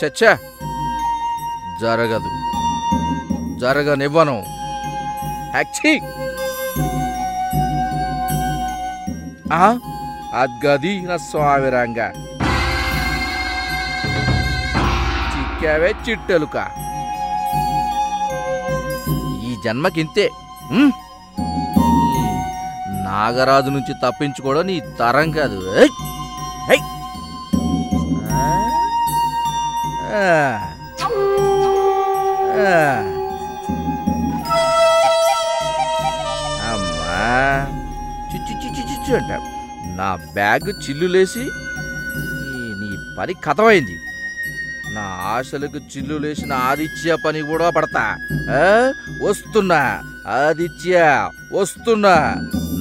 చచ్చా జరగదు, జరగనివ్వను. హ్యాక్చి అద్గది నా స్వామిరంగా చిక్కావే చిట్టెలుక. ఈ జన్మకింతే. నాగరాజు నుంచి తప్పించుకోవడం నీ తరం కాదు. అమ్మా చిచ్చు అంట. నా బ్యాగ్ చిల్లులేసి నీ పని కథమైంది. నా ఆశలకు చిల్లులేసిన ఆదిత్య పని కూడా పడతా. వస్తున్నా ఆదిత్య, వస్తున్నా.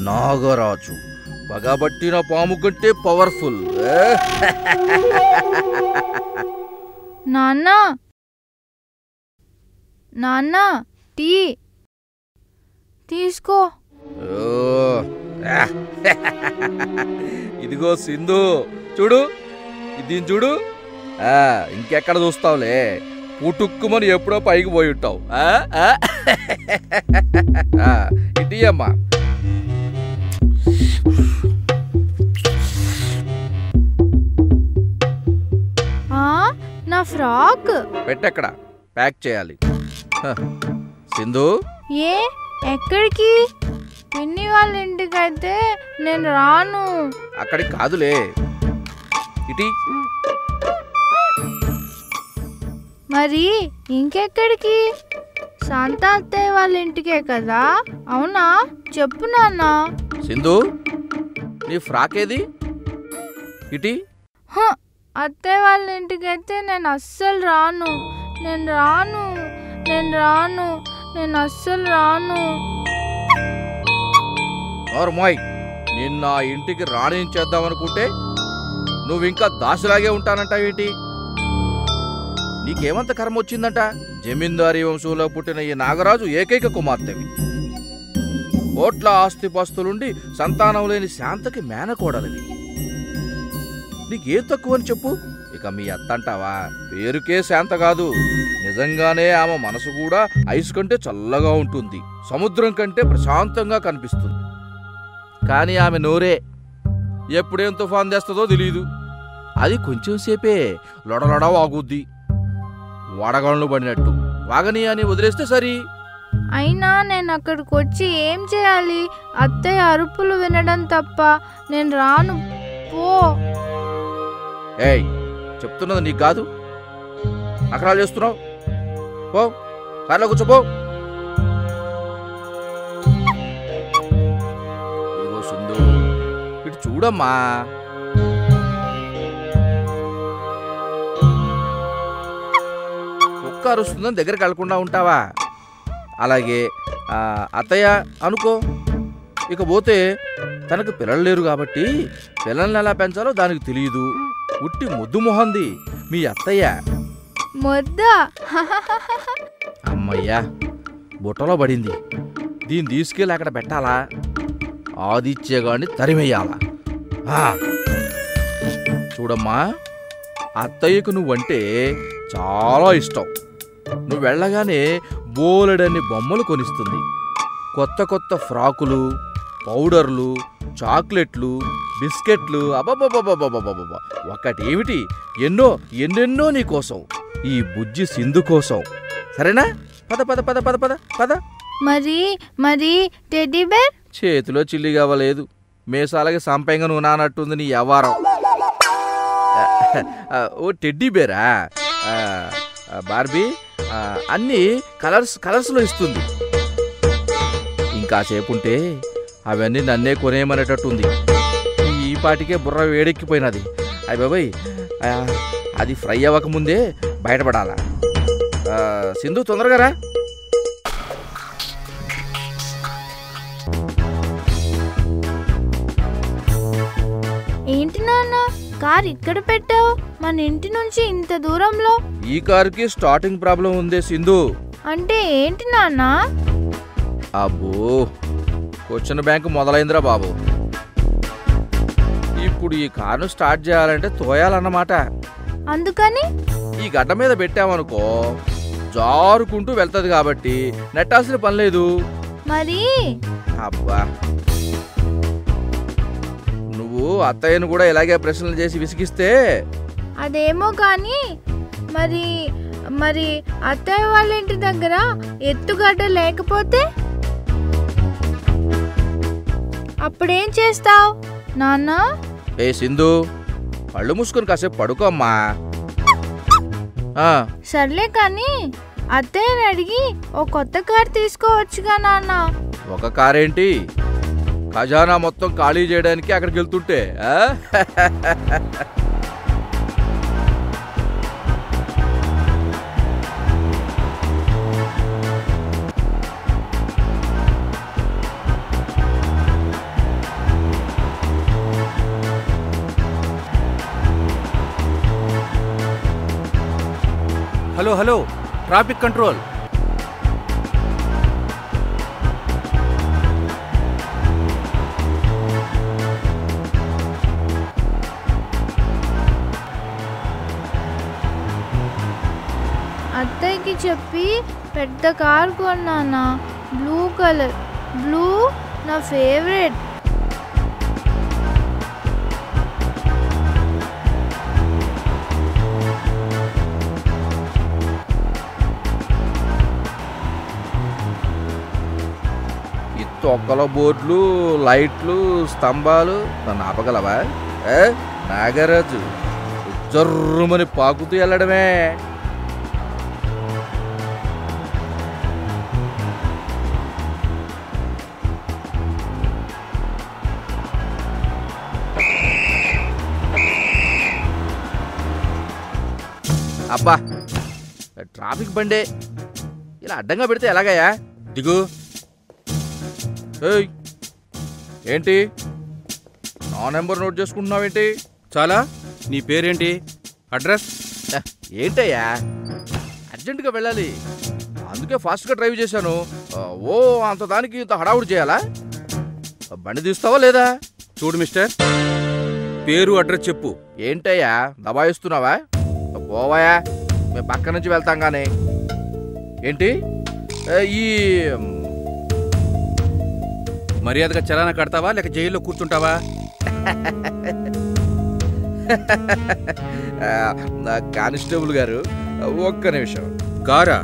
నాగరాజు పగబట్టిన పాము కంటే పవర్ఫుల్. నాన్న నాన్న టీ తీసుకో. ఇదిగో సింధు, చూడు దీన్ని చూడు. ఇంకెక్కడ చూస్తావులే, పుట్టుక్కుమని ఎప్పుడో పైకి పోయి ఉంటావు. ఇటీ అమ్మా. నా ఫ్రాక్ పెట్టెక్కడ ప్యాక్ చేయాలి. సింధు, ఏ ఎక్కడికి? పిన్ని వాళ్ళ ఇంటికైతే నేను రాను. అక్కడికి కాదులే, ఇటీ. మరి ఇంకెక్కడికి? శాంతా అత్తయ్య వాళ్ళ ఇంటికే కదా. అవునా? చెప్పు నాన్న. సింధు, నీ ఫ్రాక్ ఏది? ఇటీ. అత్తయ్య వాళ్ళ ఇంటికైతే నేను అస్సలు రాను. నేను రాను, నేను రాను, నేను అస్సలు రాను. మోయ్, నిన్న ఆ ఇంటికి రాణించేద్దామనుకుంటే నువ్వు ఇంకా దాసిలాగే ఉంటానంటావేంటి? నీకేమంత కర్మ వచ్చిందంట? జమీందారీ వంశంలో పుట్టిన ఈ నాగరాజు ఏకైక కుమార్తెవి. కోట్ల ఆస్తిపాస్తులుండి సంతానం లేని శాంతకి మేనకోడలివి. నీకేం తక్కువని చెప్పు? ఇక మీ అత్తంటావా? పేరుకే శాంత కాదు, నిజంగానే ఆమె మనసు కూడా ఐస్ కంటే చల్లగా ఉంటుంది, సముద్రం కంటే ప్రశాంతంగా కనిపిస్తుంది. కానీ ఆమె నోరే ఎప్పుడేం తుఫాన్ తెస్తుందో తెలియదు. అది కొంచెం సేపే లొడలొడ వాగుద్ది, వడగళ్ళు పడినట్టు. వాగని అని వదిలేస్తే సరి. అయినా నేను అక్కడికి వచ్చి ఏం చేయాలి? అత్తయ్య అరుపులు వినడం తప్ప. నేను రాను, పో. ఏయ్, చెప్తున్నది నీకు కాదు, అక్కడాలు చేస్తున్నావు. పో, కార్లో కూర్చోపో. ఇదిగో సింధు, ఇటు చూడమ్మా. కుక్క అరుస్తుందని దగ్గరికి వెళ్లకుండా ఉంటావా? అలాగే అత్తయ్య అనుకో. ఇకపోతే తనకు పిల్లలు లేరు కాబట్టి పిల్లల్ని ఎలా పెంచాలో దానికి తెలియదు. ఉట్టి ముద్దు మొహంది మీ అత్తయ్య. ముద్దా? అమ్మయ్యా, బుట్టలో పడింది. దీన్ని తీసుకెళ్ళి అక్కడ పెట్టాలా? ఆదిత్యగాడిని తరిమేయాలా? చూడమ్మా, అత్తయ్యకు నువ్వంటే చాలా ఇష్టం. నువ్వు వెళ్ళగానే బోలెడన్ని బొమ్మలు కొనిస్తుంది. కొత్త కొత్త ఫ్రాకులు, పౌడర్లు, చాక్లెట్లు, బిస్కెట్లు. అబ్బబ్బబ్బబ్బబ్బబ్బబ్బ, ఒకటేమిటి, ఎన్నెన్నో నీకోసం, ఈ బుజ్జి సింధు కోసం. సరేనా? పద పద పద పద పద పద. మరి టెడ్డీ బేర్? చేతిలో చిల్లి కావలేదు, మేసాలకి సంపంగా నువ్వు నానట్టుంది నీ వ్యవహారం. ఓ టెడ్డీ బేరా? బార్బీ అన్నీ కలర్స్లో ఇస్తుంది. ఇంకాసేపు ఉంటే అవన్నీ నన్నే కొనేయమనేటట్టుంది. ఈ పాటికే బుర్ర వేడెక్కిపోయినది. అయ్య బాబాయ్, అది ఫ్రై అవ్వకముందే బయటపడాలా. సింధు, తొందరగా రా. ఏంటి నాన్న, కార్ ఇక్కడ పెట్టావు? మన ఇంటి నుంచి ఇంత దూరంలో? ఈ కారుకి స్టార్టింగ్ ప్రాబ్లం ఉందే సింధు. అంటే ఏంటి నాన్న? అబ్బో, క్వశ్చన్ బ్యాంక్ మొదలైందిరా బాబు. ఇప్పుడు ఈ కారును స్టార్ట్ చేయాలంటే తోయాలన్నమాట. అందుకని ఈ గడ్డ మీద పెట్టామనుకో జారుకుంటూ వెళ్తది కాబట్టి నెట్టాల్సిన పని లేదు. మరి అబ్బా, నువ్వు అత్తయ్యను కూడా ఇలాగే ప్రశ్నలు చేసి విసిగిస్తే అదేమో కానీ మరి మరి అత్తయ్య వాళ్ళ ఇంటి దగ్గర ఎత్తుగడ్డ లేకపోతే అప్పుడేం చేస్తావు నాన్న? ఏ సింధు, కళ్ళు మూసుకొని కాసేపు పడుకోమ్మా. సర్లే కానీ అత్తయ్యని అడిగి ఓ కొత్త కారు తీసుకోవచ్చుగా నాన్న. ఒక కారేంటి, ఖజానా మొత్తం ఖాళీ చేయడానికి అక్కడికి వెళ్తుంటే హలో హలో, ట్రాఫిక్ కంట్రోల్. అత్తయ్యకి చెప్పి పెద్ద కారు కొన్నానా, బ్లూ కలర్. బ్లూ నా ఫేవరెట్. తొక్కల బోర్డులు, లైట్లు, స్తంభాలు నన్ను ఆపగలవా? నాగరాజు జర్రుమని పాకుతూ వెళ్ళడమే. అబ్బా, ట్రాఫిక్ బండే ఇలా అడ్డంగా పెడితే ఎలాగయ్యా? దిగు. ఏంటి నా నెంబర్ నోట్ చేసుకుంటున్నావేంటి? చాలా. నీ పేరేంటి, అడ్రస్? ఏంటయ్యా, అర్జెంటుగా వెళ్ళాలి, అందుకే ఫాస్ట్గా డ్రైవ్ చేశాను. ఓ అంత దానికి ఇంత హడావుడి చేయాలా? బండి తీస్తావా లేదా? చూడు మిస్టర్, పేరు అడ్రస్ చెప్పు. ఏంటయ్యా దబాయిస్తున్నావా? పోవాయా, మేము పక్క నుంచి వెళ్తాం కానీ. ఏంటి ఈ మర్యాదగా చలానా కడతావా లేక జైల్లో కూర్చుంటావా? కానిస్టేబుల్ గారు ఒక్క నిమిషం. కారా?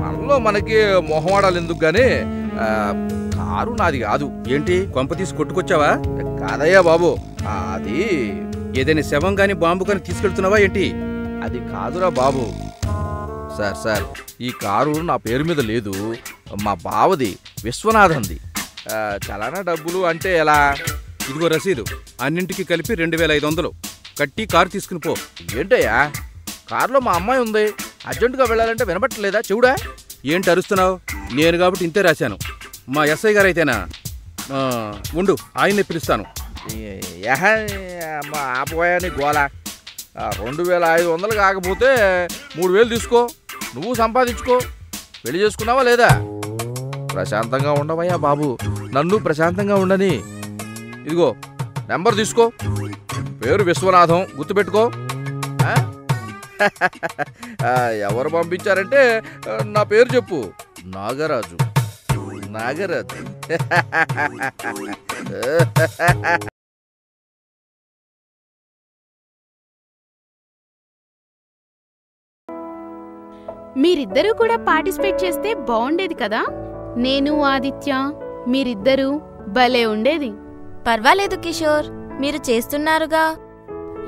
మనలో మనకి మొహమాడాలు ఎందుకు గానీ కారు నాది కాదు. ఏంటి కొంప తీసి కొట్టుకొచ్చావా? కాదయ్యా బాబు, అది ఏదైనా శవం గాని బాంబు గాని తీసుకెళ్తున్నావా ఏంటి? అది కాదురా బాబు. సార్, ఈ కారు నా పేరు మీద లేదు, మా బావది, విశ్వనాథంది. చలానా డబ్బులు అంటే ఎలా? ఇదిగో రసీదు, అన్నింటికి కలిపి 2500 కట్టి కారు తీసుకుని పో. ఏంటయ్యా, కారులో మా అమ్మాయి ఉంది, అర్జెంటుగా వెళ్ళాలంటే వినబట్టలేదా? చెవుడా? ఏంటి అరుస్తున్నావు? నేను కాబట్టి ఇంతే రాశాను. మా ఎస్ఐ గారు అయితేనా? ఉండు, ఆయన్నే పిలుస్తాను. మా ఆపోయాని గోళ. 2500 కాకపోతే 3000 తీసుకో, నువ్వు సంపాదించుకో. పెళ్లి చేసుకున్నావా లేదా? ప్రశాంతంగా ఉండవయ్యా బాబు, నన్ను ప్రశాంతంగా ఉండని. ఇదిగో నెంబర్ తీసుకో, పేరు విశ్వనాథం, గుర్తుపెట్టుకో. ఎవరు పంపించారంటే నా పేరు చెప్పు, నాగరాజు. నాగరాజు. మీరిద్దరూ కూడా పార్టిసిపేట్ చేస్తే బాగుండేది కదా. నేను ఆదిత్య మీరిద్దరూ భలే ఉండేది. పర్వాలేదు కిషోర్, మీరు చేస్తున్నారుగా.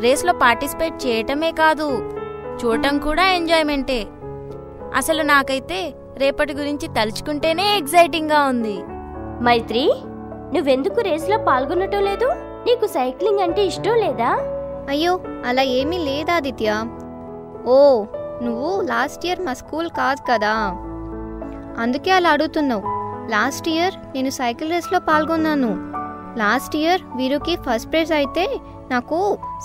రేస్లో పార్టిసిపేట్ చేయటమే కాదు, చూడటం కూడా ఎంజాయ్మెంటే. అసలు నాకైతే రేపటి గురించి తలుచుకుంటేనే ఎగ్జైటింగ్గా ఉంది. మైత్రి, నువ్వెందుకు రేస్లో పాల్గొనటం లేదు? నీకు సైక్లింగ్ అంటే ఇష్టం లేదా? అయ్యో, అలా ఏమీ లేదు ఆదిత్య. ఓ, నువ్వు లాస్ట్ ఇయర్ మా స్కూల్ కాదు కదా, అందుకే అలా అడుగుతున్నావు. లాస్ట్ ఇయర్ నేను సైకిల్ రేస్లో పాల్గొన్నాను. లాస్ట్ ఇయర్ వీరుకి ఫస్ట్ ప్రైజ్ అయితే నాకు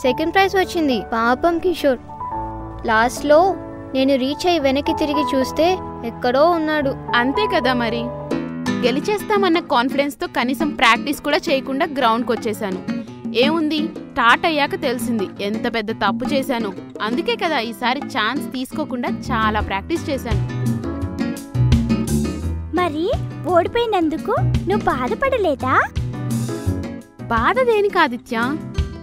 సెకండ్ ప్రైజ్ వచ్చింది. పాపం కిషోర్, లాస్ట్లో నేను రీచ్ అయ్యి వెనక్కి తిరిగి చూస్తే ఎక్కడో ఉన్నాడు. అంతే కదా మరి, గెలిచేస్తామన్న కాన్ఫిడెన్స్తో కనీసం ప్రాక్టీస్ కూడా చేయకుండా గ్రౌండ్కి వచ్చేసాను. ఏముంది, స్టార్ట్ అయ్యాక తెలిసింది ఎంత పెద్ద తప్పు చేశాను. అందుకే కదా ఈసారి ఛాన్స్ తీసుకోకుండా చాలా ప్రాక్టీస్ చేశాను. మరి ఓడిపోయినందుకు నువ్వు బాధపడలేదా? బాధ దేనికి ఆదిత్య?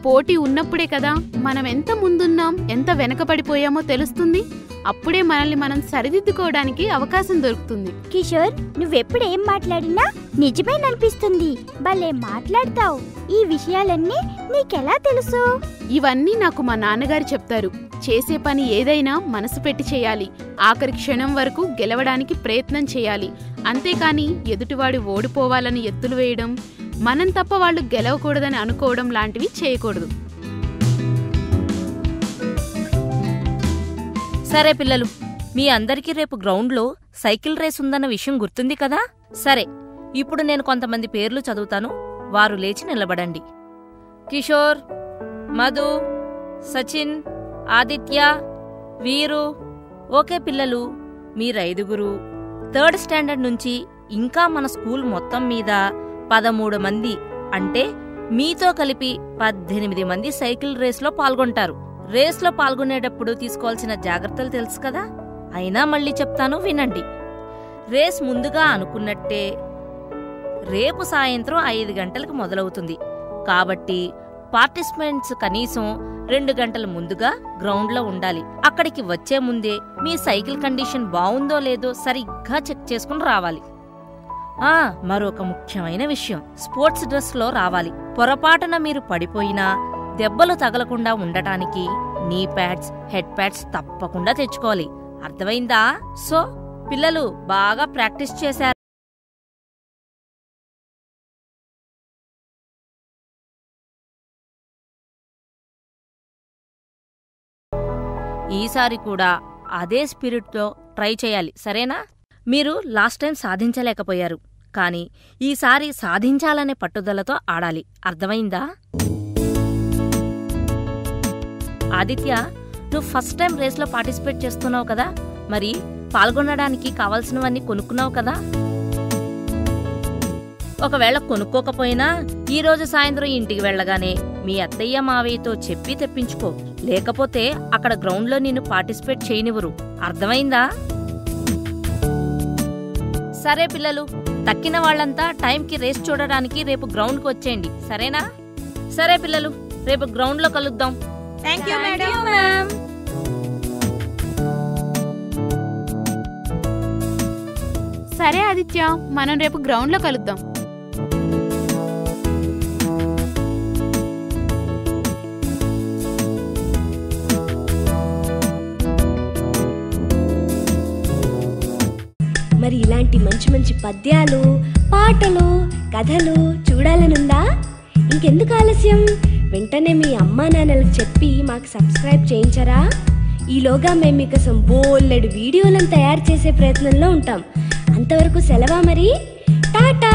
పోటీ ఉన్నప్పుడే కదా మనం ఎంత ముందున్నాం, ఎంత వెనకబడిపోయామో తెలుస్తుంది. అప్పుడే మనల్ని మనం సరిదిద్దుకోవడానికి అవకాశం దొరుకుతుంది. కిషోర్, నువ్వెప్పుడేం మాట్లాడినా నిజమేననిపిస్తుంది. భలే మాట్లాడతావు. ఈ విషయాలన్నీ నీకెలా తెలుసు? ఇవన్నీ నాకు మా నాన్నగారు చెప్తారు. చేసే పని ఏదైనా మనసు పెట్టి చేయాలి. ఆఖరి క్షణం వరకు గెలవడానికి ప్రయత్నం చేయాలి. అంతేకాని ఎదుటివాడు ఓడిపోవాలని ఎత్తులు వేయడం, మనం తప్ప వాళ్ళు గెలవకూడదని అనుకోవడం లాంటివి చేయకూడదు. సరే పిల్లలు, మీ అందరికీ రేపు గ్రౌండ్లో సైకిల్ రేస్ ఉందన్న విషయం గుర్తుంది కదా? సరే, ఇప్పుడు నేను కొంతమంది పేర్లు చదువుతాను. వారు లేచి నిలబడండి. కిషోర్, మధు, సచిన్, ఆదిత్య, వీరు. ఓకే పిల్లలు, మీరైదుగురు 3rd స్టాండర్డ్ నుంచి ఇంకా మన స్కూల్ మొత్తం మీద 13 మంది, అంటే మీతో కలిపి 18 మంది సైకిల్ రేస్లో పాల్గొంటారు. రేస్లో పాల్గొనేటప్పుడు తీసుకోవాల్సిన జాగ్రత్తలు తెలుసు కదా? అయినా మళ్ళీ చెప్తాను, వినండి. రేస్ ముందుగా అనుకున్నట్టే రేపు సాయంత్రం 5 గంటలకు మొదలవుతుంది. కాబట్టి పార్టిసిపెంట్స్ కనీసం 2 గంటల ముందుగా గ్రౌండ్లో ఉండాలి. అక్కడికి వచ్చే ముందే మీ సైకిల్ కండిషన్ బావుందో లేదో సరిగ్గా చెక్ చేసుకుని రావాలి. మరొక ముఖ్యమైన విషయం, స్పోర్ట్స్ డ్రెస్లో రావాలి. పొరపాటున మీరు పడిపోయినా దెబ్బలు తగలకుండా ఉండటానికి నీ ప్యాడ్స్, హెడ్ ప్యాడ్స్ తప్పకుండా తెచ్చుకోవాలి. అర్థమైందా? సో పిల్లలు బాగా ప్రాక్టీస్ చేశారు. ఈసారి కూడా అదే స్పిరిట్తో ట్రై చేయాలి, సరేనా? మీరు లాస్ట్ టైం సాధించలేకపోయారు, కానీ ఈసారి సాధించాలనే పట్టుదలతో ఆడాలి. అర్థమైందా? ఆదిత్య, నువ్వు ఫస్ట్ టైం రేస్లో పార్టిసిపేట్ చేస్తున్నావు కదా, మరి పాల్గొనడానికి కావాల్సినవన్నీ కొనుక్కున్నావు కదా? ఒకవేళ కొనుక్కోకపోయినా ఈరోజు సాయంత్రం ఇంటికి వెళ్ళగానే మీ అత్తయ్య మావయ్యతో చెప్పి తెప్పించుకో. లేకపోతే అక్కడ గ్రౌండ్లో నిన్ను పార్టిసిపేట్ చేయనివ్వరు. అర్థమైందా? సరే పిల్లలు, తక్కిన వాళ్ళంతా టైంకి రేస్ చూడడానికి రేపు గ్రౌండ్కి వచ్చేయండి, సరేనా? సరే పిల్లలు, రేపు గ్రౌండ్లో కలుద్దాం. Thank you madam. సరే ఆదిత్య, మనం రేపు గ్రౌండ్లో కలుద్దాం. మరి ఇలాంటి మంచి మంచి పద్యాలు, పాటలు, కథలు చూడాలనుందా? ఇంకెందుకు ఆలస్యం? వెంటనే మీ అమ్మా నాన్నలకు చెప్పి మాకు సబ్స్క్రైబ్ చేయించరా? ఈలోగా మేము మీకోసం బోలెడు వీడియోలను తయారు చేసే ప్రయత్నంలో ఉంటాం. అంతవరకు సెలవా మరి. టాటా.